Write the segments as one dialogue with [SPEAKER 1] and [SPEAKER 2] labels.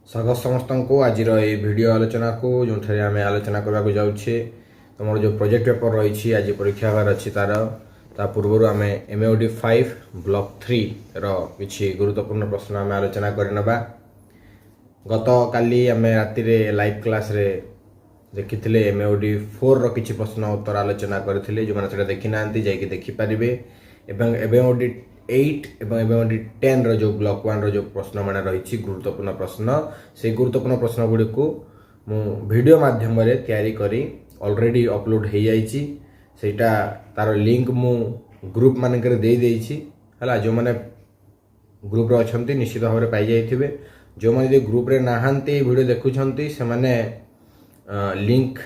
[SPEAKER 1] स्वागत समस्त को आज वीडियो आलोचना को जो आम आलोचना करने जाऊे तुम जो प्रोजेक्ट पेपर रही आज परीक्षा हबार अच्छी तार पूर्व आम MAOD 5 ब्लॉक 3 रि गुरुत्वपूर्ण प्रश्न आम आलोचना करना गत काली आम राति लाइव क्लास रे देखी MAOD 4 रि प्रश्न उत्तर आलोचना करते जो मैंने देखी ना जाकि देखिपारे MAOD 8 एवं MAOD 10 जो ब्लॉक 1 जो प्रश्न मान रही गुरुत्वपूर्ण प्रश्न से गुरुत्वपूर्ण प्रश्न गुड़ी को मु वीडियो माध्यम तैयारी करी ऑलरेडी अपलोड हो जाइए सेटा तार लिंक मु ग्रुप मानक दे देइछि हला जो माने ग्रुप रे अछंती निश्चित भाव में पाई जाइथिबे जो माने ग्रुप रे नाहांती वीडियो देखुछंती से माने लिंक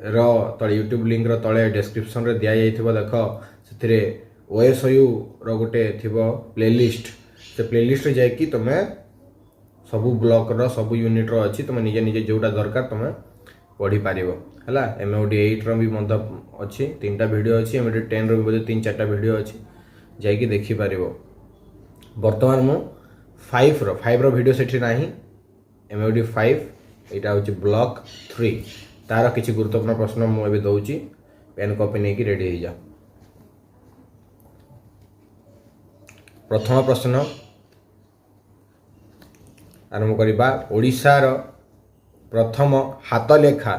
[SPEAKER 1] रो तळे YouTube लिंक रो तळे डिस्क्रिप्शन रे दिया जाइथिबो देखो सेथिरे OSU रो गोटे थिबो प्लेलिस्ट से प्लेलिस्ट रे जाय कि तमे सबु ब्लॉक रो सबु यूनिट रो अछि तमे निजे निजे जोटा दरकार तमे पढ़ी पारिबो हला MAOD 8 रो भी मद अछि तीनटा वीडियो अछि MAOD 10 रो भी तीन चारटा वीडियो अछि जाय कि देखि पारिबो वर्तमान मु 5 रो वीडियो सेठी नाही MAOD 5 एटा होछि ब्लॉक 3 तार किछि गुरुत्वपूर्ण प्रश्न मु एबे दउछि पेन कॉपी नै कि रेडी हो जा। प्रथम प्रश्न आरंभ करिबा ओडिशार प्रथम हाथलेखा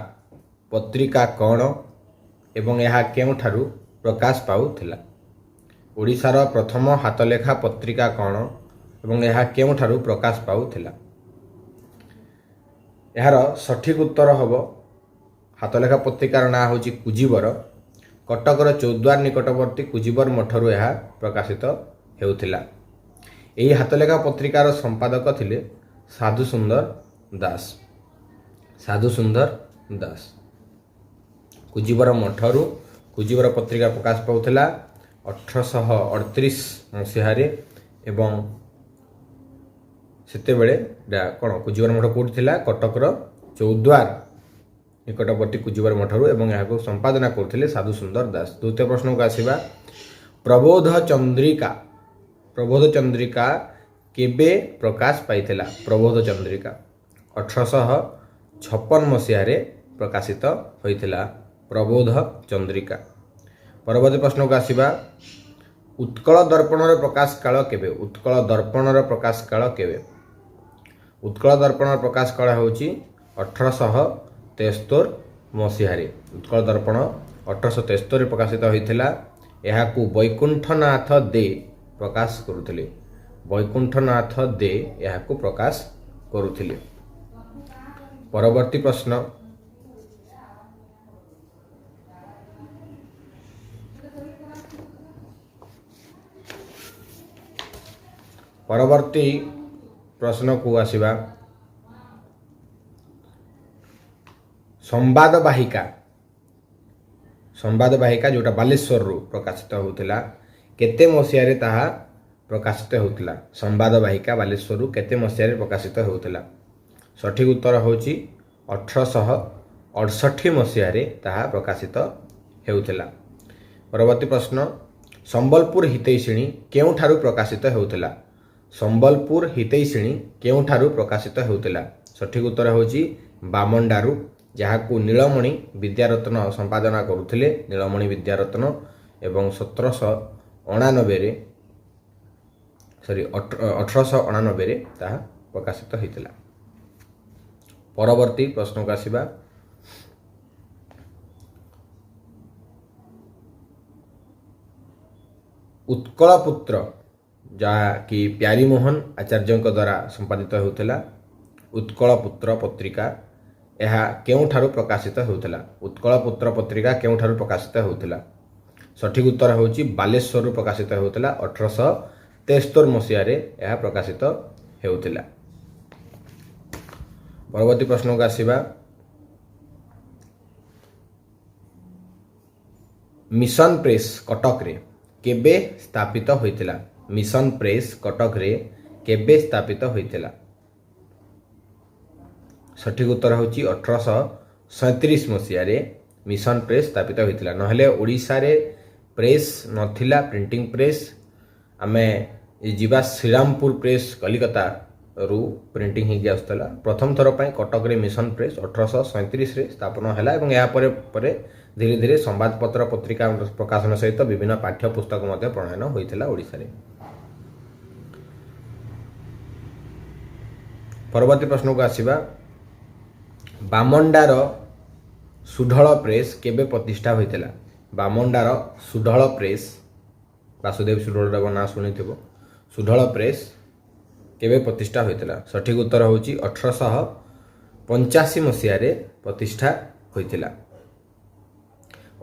[SPEAKER 1] पत्रिका कौन एवं यह केउठारु प्रकाश पाउथिला। ओडिशार प्रथम हाथलेखा पत्रिका कौन एवं यह केउठारु प्रकाश पाउथिला। यार सठिक उत्तर हबो हाथलेखा पत्रिकार ना होची कुजीवर कटकर चौद्वार निकटवर्ती कुजीवर मठरु यह प्रकाशित हेउथिला। एही हाथलेखा पत्रिकार संपादक थिले साधु सुंदर दास। साधु सुंदर दास कुजीवर मठरु कुजीवर पत्रिका प्रकाश पाउथिला 1838 मसीहारे एवं सेते बेले कोन कुजीवर मठ कोठी थिला कटकर चौद्वार निकटवर्ती कुजीवर मठरु एवं याको संपादना करथिले साधु सुंदर दास। द्वितीय प्रश्न को आसीबा प्रबोध चंद्रिका केबे प्रकाश पाइथिला। प्रबोध चंद्रिका 1856 मसीहारे प्रकाशित होइथिला प्रबोध चंद्रिका। परवर्ती प्रश्न को आसीबा उत्कल दर्पणर प्रकाश काल केबे। उत्कल दर्पणर प्रकाश काल केबे। उत्कल दर्पणर प्रकाश काल होउची 1873 मसीहारे। उत्कल दर्पण 1873 प्रकाशित होइथिला। एहाकू वैकुंठनाथ दे प्रकाश करुथिले। वैकुंठनाथ दे एहाकू प्रकाश करुथिले। परवर्ती प्रश्न को आसीबा संवाद बाहिका जोटा बालेश्वर रु प्रकाशित होउथिला केते मसीहारे ताहा प्रकाशित होउथिला। संवाद बाहिका बालेश्वर रु केते मसीहारे प्रकाशित होउथिला। सठिक उत्तर होउची 1868 मसीहारे ताहा प्रकाशित हेउथिला। परवर्ती प्रश्न संबलपुर हितैषिणी केउठारु प्रकाशित हेउथिला। संबलपुर हितैषिणी केउठारु प्रकाशित हेउथिला। सठिक उत्तर होउची बामंडारु जहाकू नीलमणि विद्यारत्न संपादना करुथिले। नीलमणि विद्यारत्न एवं 1899 रे ताहा प्रकाशित होइतिला। परवर्ती प्रश्न को आसीबा उत्कल पुत्र जहा कि प्यारीमोहन आचार्य द्वारा संपादित होउतिला। उत्कल पुत्र पत्रिका यह केउठारु प्रकाशित होउतिला। उत्कल पुत्र पत्रिका केउठारु प्रकाशित होउतिला। सठिक उत्तर होउची बालेश्वर प्रकाशित होउतिला। 1873 मसीहारे यह प्रकाशित हेउतिला। परवर्ती प्रश्न को आसीबा मिशन प्रेस कटक रे केबे स्थापित होइतिला। मिशन प्रेस कटक रे केबे स्थापित होइतिला। सठिक उत्तर होउची 1837 मसीहारे मिशन प्रेस स्थापित होइतिला। नहले ओडिसा रे प्रेस नथिला प्रिंटिंग प्रेस आमे जीवा श्रीरामपुर प्रेस कलिकता रु प्रिंटिंग ही आसुला। प्रथम थर पर कटक रे मिशन प्रेस 1837 रे स्थापन हैला एवं या परे धीरे धीरे संवादपत्र पत्रिका प्रकाशन सहित विभिन्न पाठ्य पुस्तक मध्य प्रणयन होइथिला ओडिसा रे। परवर्ती प्रश्न को आसीबा बामंडार सुढळ प्रेस केबे प्रतिष्ठा होइथिला। बामंडार सुढळ प्रेस वासुदेव सुढळ ना शुणिथिबो। सुढळ प्रेस केबे प्रतिष्ठा होइथिला। सठिक उत्तर होउची 1885 मसिया रे प्रतिष्ठा होइथिला।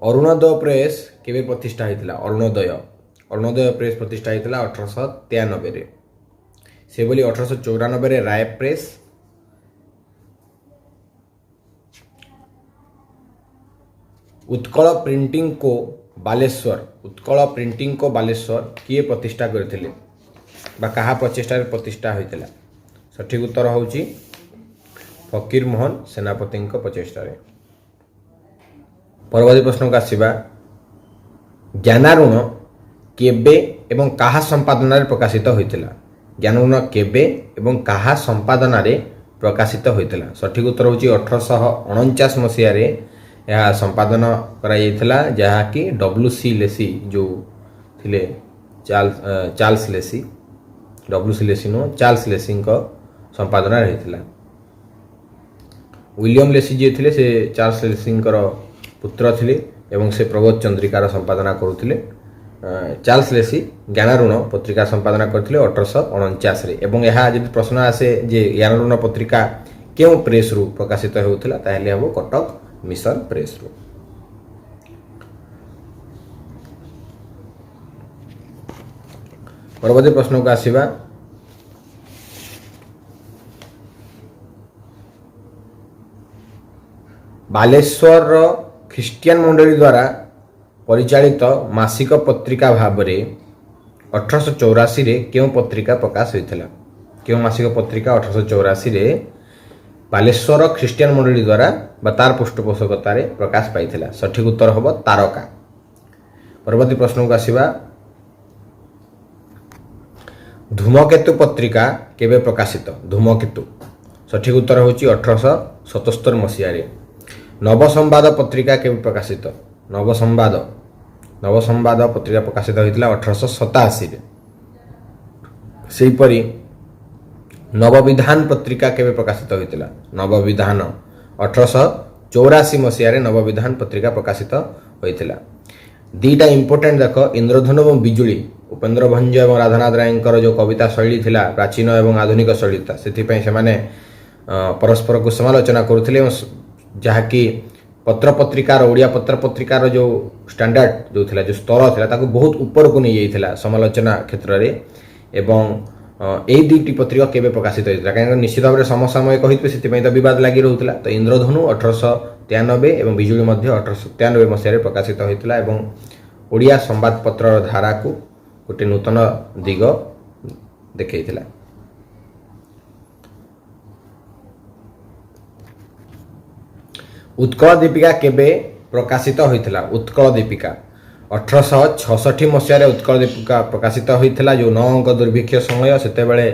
[SPEAKER 1] अरुणोदय प्रेस केबे प्रतिष्ठा होइथिला। अरुणोदय प्रेस प्रतिष्ठा होइथिला 1893 रे। से बोली 1894 रे राय प्रेस, उत्कल प्रिंटिंग को बालेश्वर किए प्रतिष्ठा करथिले बा कहा प्रचेष्टा प्रतिष्ठा होइथिला। सठिक उत्तर होउची फकीर मोहन सेनापति प्रचेष्टा रे। परवर्ती प्रश्न का आसीबा ज्ञानारूण केबे एवं कहा संपादन रे प्रकाशित होइथिला। ज्ञानारूण केबे एवं कहा संपादन रे प्रकाशित होइथिला। सठिक उत्तर होउची 1849 मसिया रे यह संपादन करा जाइथिला, जहा कि WC लेसी जो थिले चार्ल्स लेसी, WC लेसी नो चार्ल्स लेसी को संपादन रहिथिला। विलियम लेसी जे थिले से चार्ल्स लेसी पुत्र थिले एवं से प्रबोध चंद्रिकार संपादना करुथिले। चार्ल्स लेसी ज्ञानारूण पत्रिका संपादना करथिले 1849 रे। एवं यह जदि प्रश्न आसे जे ज्ञानारूण पत्रिका केउ प्रेस रु प्रकाशित होउथिला ताहेले हबो कटक मिशन प्रेस रु। परवर्ती प्रश्न को आसीबा बालेश्वर ख्रिस्टियन मंडली द्वारा परिचालित मासिक पत्रिका भाव रे 1884 रे केउ पत्रिका प्रकाश होइथिला। केउ मासिक पत्रिका 1884 रे बालेश्वर ख्रिस्टियन मंडली द्वारा तार पृष्ठपोषकता रे प्रकाश पाइथिला। सठिक उत्तर होबो तारका। परवर्ती प्रश्न को आसीबा धूमकेतु पत्रिका केबे प्रकाशित। धूमकेतु सठिक उत्तर होची 1877 मसिया रे। नवसंवाद पत्रिका केबे प्रकाशित। नवसंवाद पत्रिका प्रकाशित होइतिला 1887 रे। सेहीपरि नवविधान पत्रिका केबे प्रकाशित होइतिला। नवविधान 1884 मसिया रे नवविधान पत्रिका प्रकाशित होइतिला। दीटा इंपोर्टेंट देख इंद्रधनु और बिजुली उपेन्द्र भंज और राधानाथ राय जो कविता शैली थिला प्राचीन और आधुनिक शैली था से परस्पर को समालोचना करुले जहाँकि पत्र पत्रिकार ओडिया पत्र पत्रिकार जो स्टैंडर्ड जो थिला जो स्तर थिला ताको बहुत ऊपर को नहीं जाइथिला समालोचना क्षेत्र रे। एवं यही दुईटी पत्रिका केबे प्रकाशित होइतिला कहीं निश्चित भाव में समसामयिक होइतबे सेति तो विवाद लगी रहउतिला। तो इंद्रधनु 1893 एवं बिजुली मध्य 1893 मसीह प्रकाशित होइतिला एवं ओडिया संवादपत्र धारा को गोटे नूतन दिग देखैतिला। उत्कल दीपिका केबे प्रकाशित होइतिला। उत्कल दीपिका 1866 मसीह उत्कल दीपिका प्रकाशित होइतिला। जो 9 अंक दुर्भिक्ष समय सेते बेले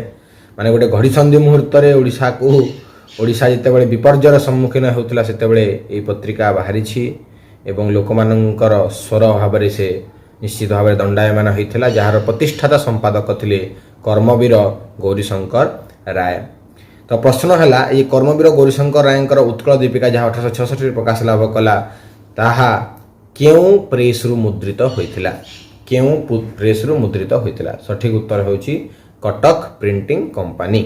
[SPEAKER 1] माने गोटे घड़ी संधि मुहूर्त रे ओडिशा जितेबाला विपर्जयर सम्मुखीन होता से पत्रिका बाहरी एवं लोक मानकर स्वर भाव से निश्चित भाव दंडायमान होता जार प्रतिष्ठाता संपादक थे कर्मवीर गौरीशंकर राय। तो प्रश्न है ये कर्मवीर गौरीशंकर राय उत्कल दीपिका जहाँ 1866 प्रकाश लाभ कला ताहा केउ प्रेस रु मुद्रित होइथिला। केउ प्रेस रु मुद्रित होइथिला। सठिक उत्तर होउची Cuttack printing company.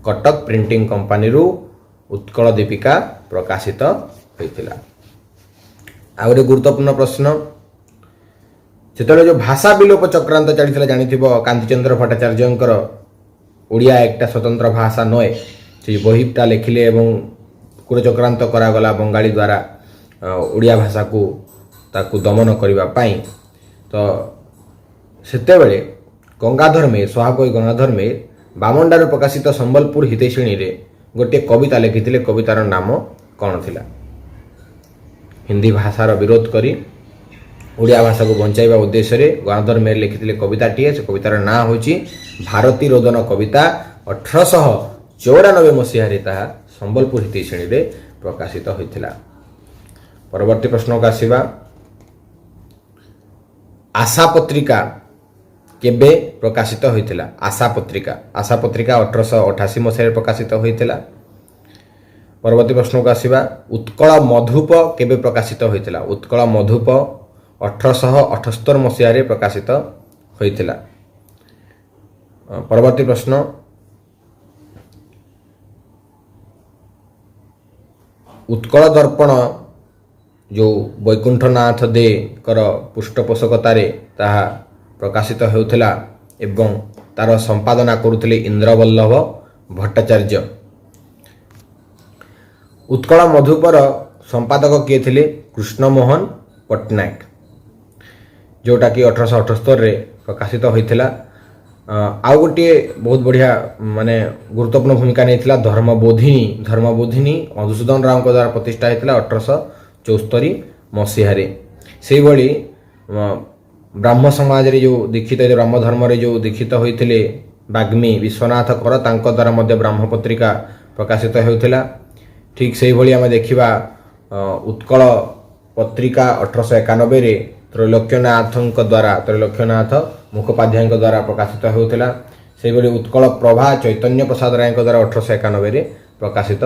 [SPEAKER 1] Cuttack printing company रु उत्कल दीपिका प्रकाशित होइथिला। आ गोटे गुरुत्वपूर्ण प्रश्न सेतले जो भाषा विलोप चक्रांत चली जानिथिबो कांतिचंद्र भट्टाचार्यंकर ओडिया एकटा स्वतंत्र भाषा नए से बहीटा लिखिले एवं कुड़ चक्रांत करागला बंगाली द्वारा ओडिया भाषा को ताकू दमन करबा पाई। तो सेतेबेले गंगाधर मेर सहाकई गंगाधर मेर बामंडार प्रकाशित संबलपुर हितैषिणी रे गोटे कविता लिखिथिले। कवितार नाम कौन थिला? हिंदी भाषार विरोध करी ओडिया भाषा को बंचाइबा उद्देश्य रे गंगाधर मेर लिखिथिले कविताटीए। से कवितार नाम होची भारती रोदन कविता। 1800 चौरानबे मसीह ताहा संबलपुर हितै श्रेणी रे प्रकाशित होइथिला। परवर्ती प्रश्न को आसीबा आशा पत्रिका केबे प्रकाशित होइथिला। आशा पत्रिका 1888 मसीह प्रकाशित होइथिला। परवर्ती प्रश्न को आसीबा उत्कल मधुप केबे प्रकाशित होइथिला। उत्कल मधुप 1878 मसीह प्रकाशित होइथिला। परवर्ती प्रश्न उत्कल दर्पण जो वैकुंठनाथ दे कर पृष्ठपोषकतार ताहा प्रकाशित होउथिला एवं तार संपादना करुथिले इंद्रवल्लभ भट्टाचार्य। उत्कल मधुपर संपादक किए थिले कृष्णमोहन पट्टनायक, जोटा कि 1878 रे प्रकाशित होइथिला। आउ गोटे बहुत बढ़िया माने गुरुत्वपूर्ण भूमिका नहीं धर्मबोधिनी मधुसूदन राव द्वारा प्रतिष्ठा होता 1874 मसीह। से भली ब्राह्म समाज रे जो दीक्षित ब्राह्म धर्म रे जो दीक्षित होते बाग्मी विश्वनाथ कर तांको द्वारा मध्य ब्राह्म पत्रिका प्रकाशित होता। ठीक से भली आम देखा उत्कल पत्रिका 1891 रे त्रैलोक्यनाथ मुखोपाध्याय द्वारा प्रकाशित होता। से भली उत्कल प्रभा चैतन्य प्रसाद राय द्वारा 1891 रे प्रकाशित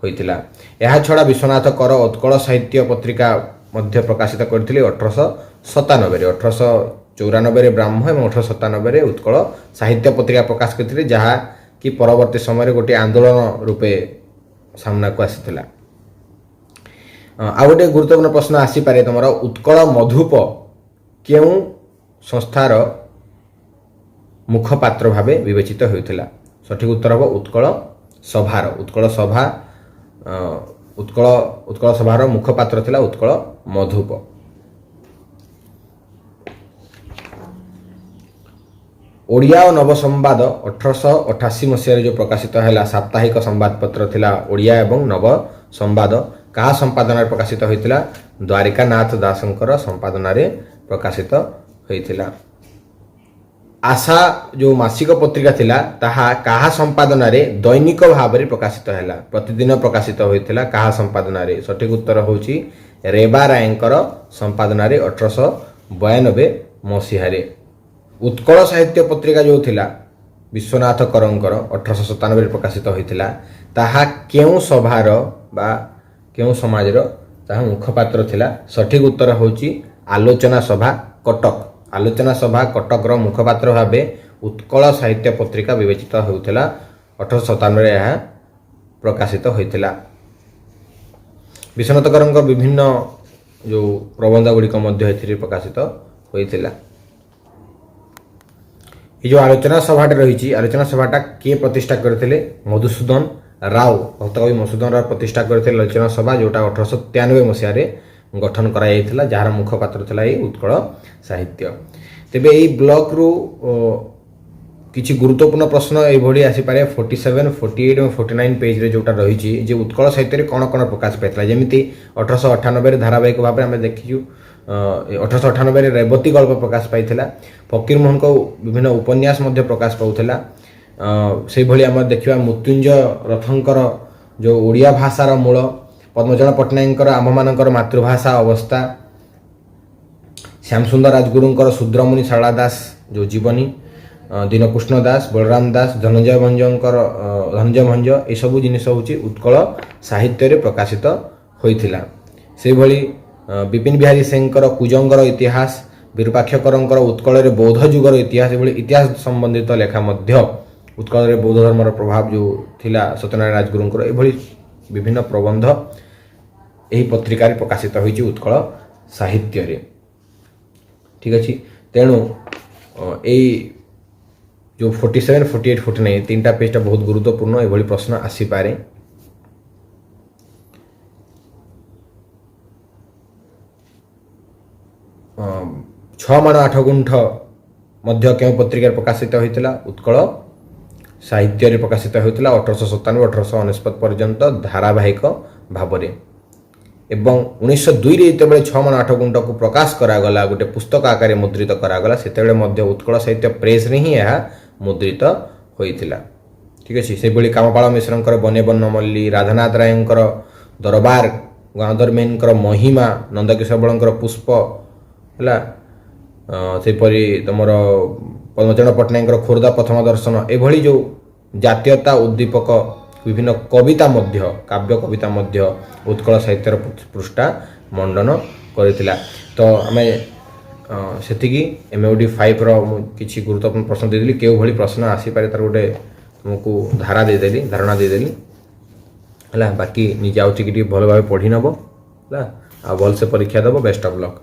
[SPEAKER 1] होइथिला। यह छड़ा विश्वनाथ कर उत्कल साहित्य पत्रिका मध्य प्रकाशित करथिले 1897 रे। 1894 रे ब्राह्म एवं 1897 रे उत्कल साहित्य पत्रिका प्रकाश करथिले, जहा कि परवर्ती समय गोटे आंदोलन रूपे सामना को आसीथिला। आ गोटे गुरुत्वपूर्ण प्रश्न आसी पारे तमरा उत्कल मधुप केउ संस्थार मुखपात्र भावे विवेचित होइथिला। सठिक उत्तर हो उत्कल सभार। उत्कल सभार मुखपात्र थिला उत्कल मधुप। ओडिया और नवसंवाद 1888 मसीह जो प्रकाशित है साप्ताहिक संवादपत्र थिला ओडिया एवं नवसंवाद कहा संपादन प्रकाशित होइथिला। द्वारिकानाथ दासंकर संपादन प्रकाशित होइथिला। आशा जो मासिक पत्रिका थिला ताहा कहा संपादन दैनिक भाव में प्रकाशित है, प्रतिदिन प्रकाशित होइथिला कहा संपादन। सठिक उत्तर होची रेबा रायंकर संपादन 1892 मसीह। उत्कल साहित्य पत्रिका जो थिला विश्वनाथ करंकर 1897 प्रकाशित होइथिला, ताहा केउ सभार बा केउ समाजर ताहा मुखपात्र थिला। सठिक उत्तर होची आलोचना सभा कटक। आलोचना सभा कटक रो मुखपात्र भावे उत्कल साहित्य पत्रिका विवेचित होउथिला। 1897 यह प्रकाशित होइथिला। विश्वनाथ करंकर विभिन्न जो प्रबंध गुड़िक मध्य एथिरे प्रकाशित होइथिला। ये जो आलोचना सभाटा रही, आलोचना सभाटा किए प्रतिष्ठा करथिले? मधुसूदन राव, भक्तकवि मधुसूदन राव प्रतिष्ठा करथिले आलोचना सभा, जोटा 1893 मसीह गठन कराइथिला, जार मुखपात्र थिला ए उत्कल साहित्य। तेबे एई ब्लॉक रु किछि गुरुत्वपूर्ण प्रश्न एभली आसी पारे 47, 48 और 49 पेज रे जोटा रही जे उत्कल साहित्य रे कोन कोन प्रकाश पाइथिला। जेमिति 1898 रे धारावाहिक भाव आमे देखियु 1898 रे रेवती गल्प प्रकाश पाइथिला। फकीर मोहन को विभिन्न उपन्यास मध्य प्रकाश पाउथिला। से भली आम देखिबा मृत्युंजय रथंकर जो ओडिया भाषार मूल, पद्मचरण पट्टनायकर आममानकर मातृभाषा अवस्था, श्यामसुंदर राजगुरुंकर शूद्रमुनि शारदा दास जो जीवनी, दीनकृष्ण दास, बलराम दास, धनंजय भंज ए सब जिनिस होची उत्कल साहित्य रे प्रकाशित होइथिला। से भली विपिन बिहारी सेंकर कुजंगर इतिहास, विरूपाक्षकरंकर उत्कल रे बौद्ध जुगर इतिहास, एभली इतिहास संबंधित लेखा मध्य उत्कल रे बौद्ध धर्मर प्रभाव जो थिला सत्यनारायण राजगुरुंकर एभली विभिन्न प्रबंध एही पत्रिका रे प्रकाशित होइची उत्कल साहित्य रे। ठीक अछि, तेणु एई जो 47, 48, 49 तीनटा पेजटा बहुत गुरुत्वपूर्ण। एभली प्रश्न आसी पारे। छह माण आठ गुंठ मध्य केउ पत्रिका प्रकाशित होइतिला? उत्कल साहित्य रे प्रकाशित होइतिला 1897 1899 पर्यंत धारावाहिक भाव में। एवं 1902 रे जेतेबेले 6 माण 8 गुंठ को प्रकाश करागला, गोटे पुस्तक आकार मुद्रित करागला, सेतेबेले मध्य उत्कल साहित्य प्रेस रे ही यह मुद्रित होइतिला। ठीक अच्छे से कामपाल मिश्रंकर बने बन्न मल्ली राधानाथ रायंकर दरबार गंगाधर मेहनकर महिमा नंदकिशोर बलंकर पुष्प है सेपरी तुम पद्मचरण पट्टनायक खोर्धा प्रथम दर्शन एभली जो जातीयता उद्दीपक विभिन्न कविता मध्य काव्य कविता मध्य उत्कल साहित्यर पृष्ठा मंडन करथिला। तो आमे सेतिकी MOD 5 रो किछि गुरुत्वपूर्ण प्रश्न देदेली केउ भली प्रश्न आसी पारे तार गोटे तुमको धारा देदेली धारणा देदेली है बाकी निजे आउ टिके भल भाव पढ़ी नब है आ भल से परीक्षा देव बेस्ट ऑफ लक।